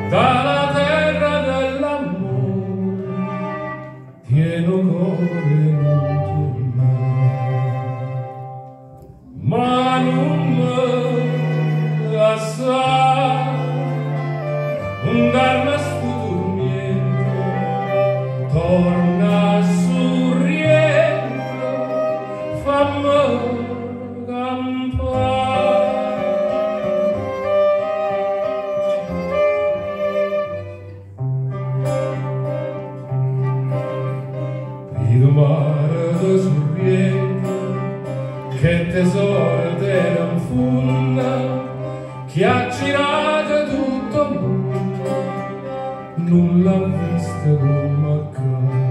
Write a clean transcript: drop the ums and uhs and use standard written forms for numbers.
dalla terra dell'amore, pieno cuore non tornare, ma non me assai, un darmi stu dormiendo, torna sul rientro, fammi campare. Il mare del sorriento, che tesoro della infonda, che ha girato tutto il mondo, non l'ha vista come accade.